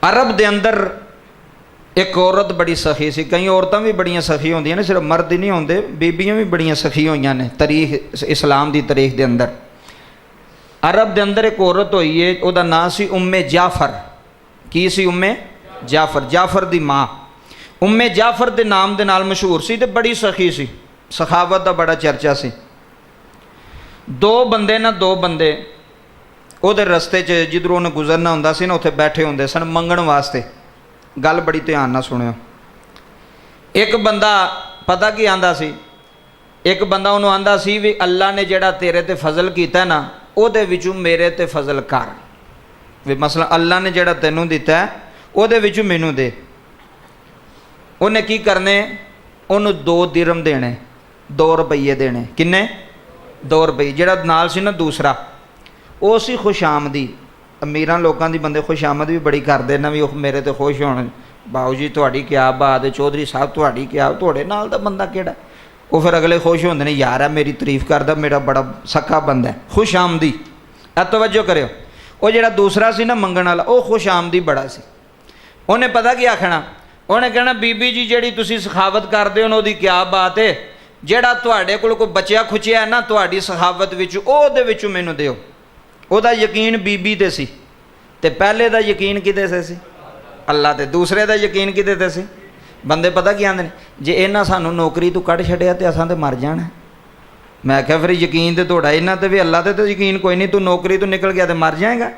अरब के अंदर एक औरत बड़ी सखी सी। कई औरतां भी बड़ियां सखी होंदियां ने, सिर्फ मर्द ही नहीं होंदे, बीबियां भी बड़ियां सखी होईयां ने तारीख इस्लाम की तारीख के अंदर। अरब के अंदर एक औरत हुई है, उसका नाम सी उम्मे जाफर। की सी? उम्मे जाफर, जाफर की माँ। उम्मे जाफर के नाम के नाल मशहूर सी ते बड़ी सखी सी, सखावत का बड़ा चर्चा सी। दो बंदे ना दो बंदे उहदे रस्ते च जिधरों उन्हें गुजरना हुंदा सी ना, उत्थे बैठे होंदे सन मंगण वास्ते। गल बड़ी ध्यान नाल सुनियो। एक बंदा पता की आंदा सी, एक बंदा उन्होंने आंदा सी भी अल्लाह ने जिहड़ा तेरे ते फजल कीता ना, उहदे विचों मेरे ते फजल कर। भी मसला अल्लाह ने जिहड़ा तैनूं दिता है उहदे विचों मैनूं दे। उन्हें की करने? उन्होंने 2 दिरम देने, 2 रुपये देने। किन्ने? 2 रुपये। जिहड़ा नाल सी ना दूसरा, वो सी खुशामदी। अमीरां लोगों की बंदे खुशामद भी बड़ी करते ना, भी मेरे तो खुश होने, बाऊ जी तुहाडी क्या बात है, चौधरी साहब तुहाडी क्या, तुहाडे नाल दा बंदा केड़ा। वो फिर अगले खुश होंदे ने, यार है मेरी तारीफ करदा, मेरा बड़ा सखा बंदा है, खुशामदी। तवज्जो करियो। वो जिहड़ा दूसरा सी ना मंगण वाला, वो खुशामदी बड़ा सी। उन्हें पता की आखना, उन्हें कहना बीबी जी जिहड़ी तुसीं सखावत करदे हो उहदी क्या बात है, जिहड़ा तुहाडे कोल कोई बचिया खुचिया है ना तुहाडी सखावत विचों, उहदे विचों मैनूं दिओ। उहदा यकीन बीबी ते सी, ते पहले दा यकीन किदे ते सी? अल्लाह ते। दूसरे दा यकीन किदे ते सी? बंदे पता की आंदे ने, जे इन्हां सानूं नौकरी तो कढ़ छड्डिया ते असां ते मर जाना। मैं आख्या फिर यकीन तो तुहाडा इन्हां ते भी, अल्लाह ते तो यकीन कोई नहीं। तू नौकरी तो निकल गया तो मर जाएगा।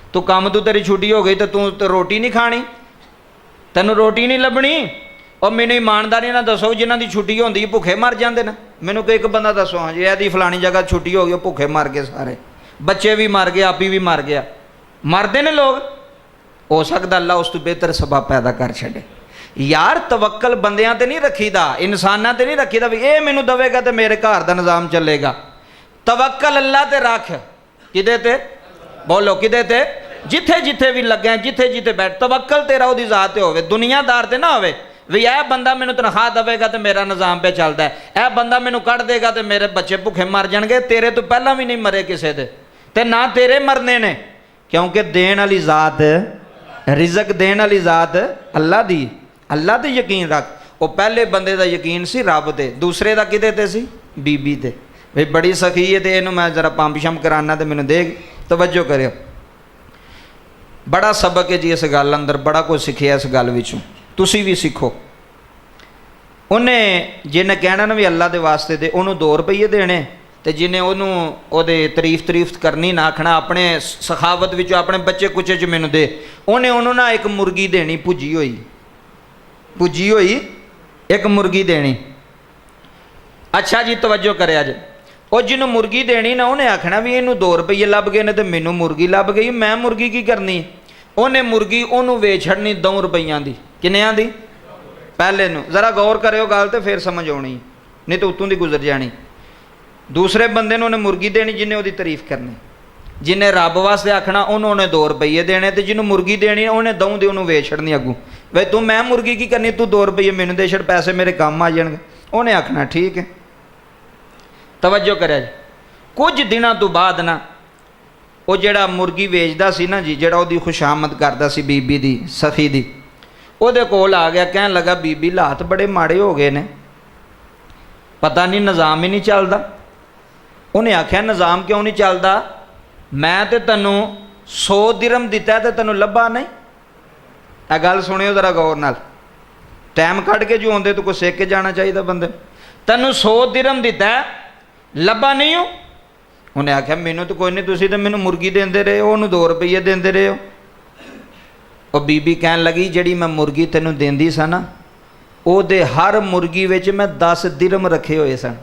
तू काम तो तेरी छुट्टी हो गई तो तू तो रोटी नहीं खानी, तैनूं रोटी नहीं लभनी। और मैनूं ईमानदारी ना दसो, जिन्हां दी छुट्टी होंदी भुखे मर जाते ना। मैनूं कोई एक बंदा दसो, हाँ जी इहदी फलानी जगह छुट्टी हो गई, भुखे मर गए सारे, बच्चे भी मर गए, आप ही भी मर गया। मरते ने लोग। हो सकता अल्लाह उस तो बेहतर सबब पैदा कर छड़े। यार तवक्कल बंदियां ते नहीं रखीदा, इंसानां ते नहीं रखीदा भी ये मैनूं दवेगा तो मेरे घर का निज़ाम चलेगा। तवक्कल अल्लाह ते रख। किदे ते? बोलो किदे ते? जिथे जिथे भी लगे, जिथे जिथे बैठ, तवक्कल तेरा उहदी ज़ात ते होवे, दुनियादार ते ना होवे भी यह बंदा मैनूं तनख्वाह देगा तो मेरा निज़ाम पे चलता है, यह बंदा मैनूं कढ़ देगा तो मेरे बच्चे भुखे मर जाएंगे। तेरे तो पहला भी नहीं मरे किसी दे, ते ना तेरे मरने ने, क्योंकि देन वाली ज़ात, रिजक देन वाली ज़ात अल्लाह दी। अल्लाह ते यकीन रख। वो पहले बंदे का यकीन सी रब ते, दूसरे का किदे ते सी? बीबी ते। भाई बड़ी सखी है तो इनू मैं जरा पंप शंप कराना तो मैनूं देख। तवज्जो करियो, बड़ा सबक है जी इस गल अंदर, बड़ा कुछ सिखिया इस गल विचों, तुसी भी सीखो। उन्हें जिन्हें कहना ना भी अल्लाह के वास्ते दे, उन्होंने 2 रुपये देने, तो जिन्हें उन्होंने तारीफ करनी ना, आखना अपने सखावत विचों अपने बच्चे कुचे च मैनूं दे। उन्हें उन्होंने ना एक मुर्गी देनी, भुजी हुई एक मुर्गी देनी। अच्छा जी तवज्जो करे अज, और जिन्हों मुर्गी देनी ना, उन्हें आखना भी इनू 2 रुपये लभ गए ने तो मैनू मुर्गी लभ गई, मैं मुर्गी की करनी। उन्हें मुर्गी उन्होंने वेच छड़नी 2 रुपये की। किन्नियां दी? पहले नू। जरा गौर करो गल तो फिर समझ आनी, नहीं तो उतों की गुजर जानी। दूसरे बंदे ने उन्हें मुर्गी देनी जिन्हें उसकी तारीफ करनी, जिन्हें रब वास्ते आखना उन्होंने 2 रुपये देने, तो जिन्होंने मुर्गी देनी उन्हें दऊँ दे उन्होंने वेच छड़नी अगू। वे तू मैं मुर्गी की करनी, तू 2 रुपये मैनू दे छड़, पैसे मेरे काम आ जाएंगे। उन्हें आखना ठीक है। तवज्जो करे जी। कुछ दिनों तो बाद ना वो जिहड़ा मुर्गी वेचदा सी ना जी, जिहड़ा उहदी खुशामद करदा सी बीबी दी, सखी दी, उहदे कोल आ गया, कहन लगा बीबी हालात बड़े माड़े हो गए ने, पता नहीं निज़ाम ही नहीं चलता। उन्हें आख्या निज़ाम क्यों नहीं चलता? मैं तो तैनूं 100 दिरम दिता तो तैनूं लभा नहीं। यह गल सुनियो जरा गौर नाल, टाइम कढ़ के जो आउंदे तो कुछ सिख के जाना चाहिए बंदे। तैनूं 100 दिरम दिता लभा नहीं हो। उन्हें आख्या मैनू तो कोई नहीं, तुसीं तो मैनू मुर्गी देंदे रहे हो, उन्होंने 2 रुपये देंदे रहे हो। और बीबी कहन लगी जिहड़ी मैं मुर्गी तैनूं देंदी सा ना, उहदे हर मुर्गी विच मैं 10 दिरम रखे हुए सन।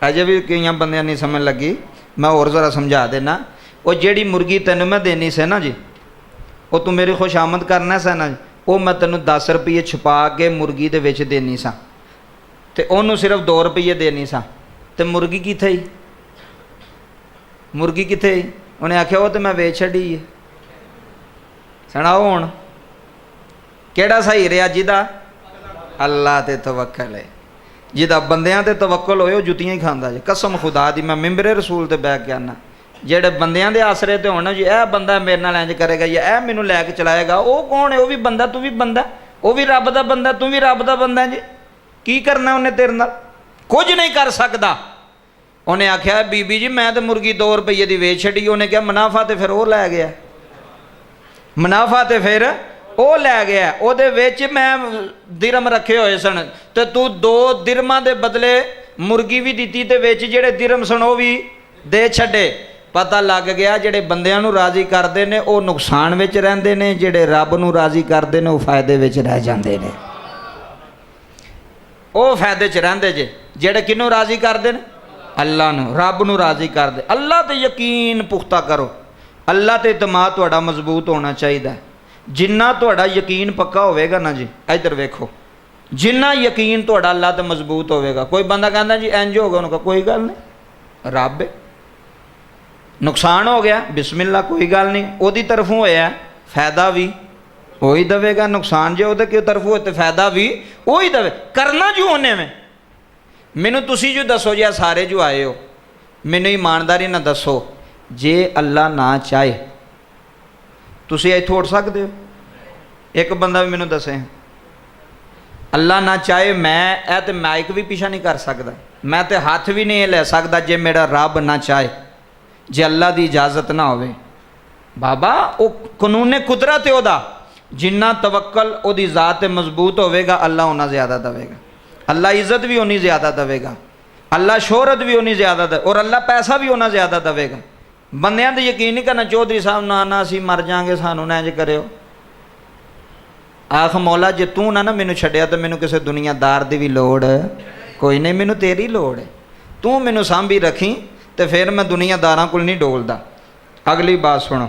अजे भी कई बंदियां नहीं समझ लगी, मैं होर जरा समझा देना। वो जिहड़ी मुर्गी तैनूं मैं देनी से ना जी, वो तू मेरी खुशामद करना सा ना जी, वो मैं तैनूं 10 रुपये छुपा के मुर्गी दे विच देनी सा, ते उन्होंने सिर्फ 2 रुपये देनी सा। ते मुर्गी कित्थे ही? मुर्गी कित्थे ही? उन्हें आख्या वो तो मैं वेच छड़ी है। सुनाओ हुण केड़ा सही रहा? जिदा अल्लाह ते तवक्कल है, जिदा बंदियां ते तवक्कल होए जुतियां ही खांदा जे। कसम खुदा दी मैं मिंबरे रसूल ते बैठ के आना, ਜਿਹੜੇ ਬੰਦਿਆਂ ਦੇ ਆਸਰੇ ਤੇ ਹੋਣ ਜੀ, ਇਹ ਬੰਦਾ ਮੇਰੇ ਨਾਲ ਇੰਜ ਕਰੇਗਾ ਜਾਂ ਇਹ ਮੈਨੂੰ ਲੈ ਕੇ ਚਲਾਏਗਾ, ਉਹ ਕੌਣ ਹੈ? ਉਹ ਵੀ ਬੰਦਾ, ਤੂੰ ਵੀ ਬੰਦਾ, ਉਹ ਵੀ ਰੱਬ ਦਾ ਬੰਦਾ, ਤੂੰ ਵੀ ਰੱਬ ਦਾ ਬੰਦਾ ਜੀ। ਕੀ ਕਰਨਾ ਉਹਨੇ ਤੇਰੇ ਨਾਲ? ਕੁਝ ਨਹੀਂ ਕਰ ਸਕਦਾ। ਉਹਨੇ ਆਖਿਆ ਬੀਬੀ ਜੀ ਮੈਂ ਤਾਂ ਮੁਰਗੀ 2 ਰੁਪਏ ਦੀ ਵੇਚ ਛੱਡੀ। ਉਹਨੇ ਕਿਹਾ ਮੁਨਾਫਾ ਤੇ ਫਿਰ ਉਹ ਲੈ ਗਿਆ, ਮੁਨਾਫਾ ਤੇ ਫਿਰ ਉਹ ਲੈ ਗਿਆ। ਉਹਦੇ ਵਿੱਚ ਮੈਂ ਦਿਰਮ ਰੱਖੇ ਹੋਏ ਸਨ ਤੇ ਤੂੰ 2 ਦਿਰਮਾਂ ਦੇ ਬਦਲੇ ਮੁਰਗੀ ਵੀ ਦਿੱਤੀ ਤੇ ਵਿੱਚ ਜਿਹੜੇ ਦਿਰਮ ਸਨ ਉਹ ਵੀ ਦੇ ਛੱਡੇ। ਪਤਾ ਲੱਗ ਗਿਆ ਜਿਹੜੇ ਬੰਦਿਆਂ ਨੂੰ ਰਾਜ਼ੀ ਕਰਦੇ ਨੇ ਉਹ ਨੁਕਸਾਨ ਵਿੱਚ ਰਹਿੰਦੇ ਨੇ, ਜਿਹੜੇ ਰੱਬ ਨੂੰ ਰਾਜ਼ੀ ਕਰਦੇ ਨੇ ਉਹ ਫਾਇਦੇ ਵਿੱਚ ਰਹਿ ਜਾਂਦੇ ਨੇ। ਉਹ ਫਾਇਦੇ 'ਚ ਰਹਿੰਦੇ ਜੇ ਜਿਹੜੇ ਕਿਹਨੂੰ ਰਾਜ਼ੀ ਕਰਦੇ ਨੇ? ਅੱਲਾ ਨੂੰ, ਰੱਬ ਨੂੰ ਰਾਜ਼ੀ ਕਰਦੇ। ਅੱਲਾ ਤੇ ਯਕੀਨ ਪੁਖਤਾ ਕਰੋ, ਅੱਲਾ ਤੇ ਇਤਮਾਦ ਤੁਹਾਡਾ ਮਜ਼ਬੂਤ ਹੋਣਾ ਚਾਹੀਦਾ। ਜਿੰਨਾ ਤੁਹਾਡਾ ਯਕੀਨ ਪੱਕਾ ਹੋਵੇਗਾ ਨਾ ਜੀ, ਇੱਧਰ ਵੇਖੋ, ਜਿੰਨਾ ਯਕੀਨ ਤੁਹਾਡਾ ਅੱਲਾ ਤੇ ਮਜ਼ਬੂਤ ਹੋਵੇਗਾ। ਕੋਈ ਬੰਦਾ ਕਹਿੰਦਾ ਜੀ ਇੰਜ ਹੋ ਗਿਆ, ਉਹਨੂੰ ਕਹੋ ਕੋਈ ਗੱਲ ਨਹੀਂ, ਰੱਬ ਹੈ। ਨੁਕਸਾਨ ਹੋ ਗਿਆ, ਬਿਸਮਿਲ੍ਲਾ, ਕੋਈ ਗੱਲ ਨਹੀਂ, ਉਹਦੀ ਤਰਫੋਂ ਹੋਇਆ, ਫਾਇਦਾ ਵੀ ਉਹੀ ਦੇਵੇਗਾ। ਨੁਕਸਾਨ ਜੇ ਉਹਦੇ ਕਿਉਂ ਤਰਫੋਂ ਹੋਏ ਤੇ ਫਾਇਦਾ ਵੀ ਉਹੀ ਦੇਵੇ। ਕਰਨਾ ਜੋ ਉਹਨੇ ਮੈਂ। ਮੈਨੂੰ ਤੁਸੀਂ ਜੋ ਦੱਸੋ ਜੀ, ਸਾਰੇ ਜੋ ਆਏ ਹੋ, ਮੈਨੂੰ ਇਮਾਨਦਾਰੀ ਨਾਲ ਦੱਸੋ, ਜੇ ਅੱਲਾ ਨਾ ਚਾਹੇ ਤੁਸੀਂ ਇੱਥੋਂ ਉੱਠ ਸਕਦੇ ਹੋ? ਇੱਕ ਬੰਦਾ ਵੀ ਮੈਨੂੰ ਦੱਸੇ। ਅੱਲਾ ਨਾ ਚਾਹੇ ਮੈਂ ਇਹ ਤੇ ਮਾਈਕ ਵੀ ਪਿੱਛਾ ਨਹੀਂ ਕਰ ਸਕਦਾ, ਮੈਂ ਤੇ ਹੱਥ ਵੀ ਨਹੀਂ ਲੈ ਸਕਦਾ ਜੇ ਮੇਰਾ ਰੱਬ ਨਾ ਚਾਹੇ, ਜੇ ਅੱਲਾ ਦੀ ਇਜਾਜ਼ਤ ਨਾ ਹੋਵੇ। ਬਾਬਾ ਉਹ ਕਾਨੂੰਨ ਕੁਦਰਤ ਹੈ ਉਹਦਾ। ਜਿੰਨਾ ਤਵੱਕਲ ਉਹਦੀ ਜ਼ਾਤ ਤੇ ਮਜ਼ਬੂਤ ਹੋਵੇਗਾ ਅੱਲਾ ਉਹਨਾਂ ਜ਼ਿਆਦਾ ਦੇਵੇਗਾ। ਅੱਲਾ ਇੱਜ਼ਤ ਵੀ ਉਨੀ ਜ਼ਿਆਦਾ ਦੇਵੇਗਾ, ਅੱਲਾ ਸ਼ੋਹਰਤ ਵੀ ਉਨੀ ਜ਼ਿਆਦਾ ਦੇ, ਔਰ ਅੱਲਾ ਪੈਸਾ ਵੀ ਉਹਨਾਂ ਜ਼ਿਆਦਾ ਦੇਵੇਗਾ। ਬੰਦਿਆਂ ਤੇ ਯਕੀਨ ਨਹੀਂ ਕਰਨਾ, ਚੌਧਰੀ ਸਾਹਿਬ ਨਾ ਅਸੀਂ ਮਰ ਜਾਵਾਂਗੇ, ਸਾਨੂੰ ਨਾ ਇੰਜ ਕਰਿਓ। ਆਖ ਮੌਲਾ ਜੇ ਤੂੰ ਨਾ ਮੈਨੂੰ ਛੱਡਿਆ ਤਾਂ ਮੈਨੂੰ ਕਿਸੇ ਦੁਨੀਆਦਾਰ ਦੀ ਵੀ ਲੋੜ ਕੋਈ ਨਹੀਂ, ਮੈਨੂੰ ਤੇਰੀ ਲੋੜ ਹੈ। ਤੂੰ ਮੈਨੂੰ ਸਾਂਭੀ ਰੱਖੀ ਤੇ ਫਿਰ ਮੈਂ ਦੁਨੀਆਦਾਰਾਂ ਕੋਲ ਨਹੀਂ ਡੋਲਦਾ। ਅਗਲੀ ਬਾਤ ਸੁਣੋ।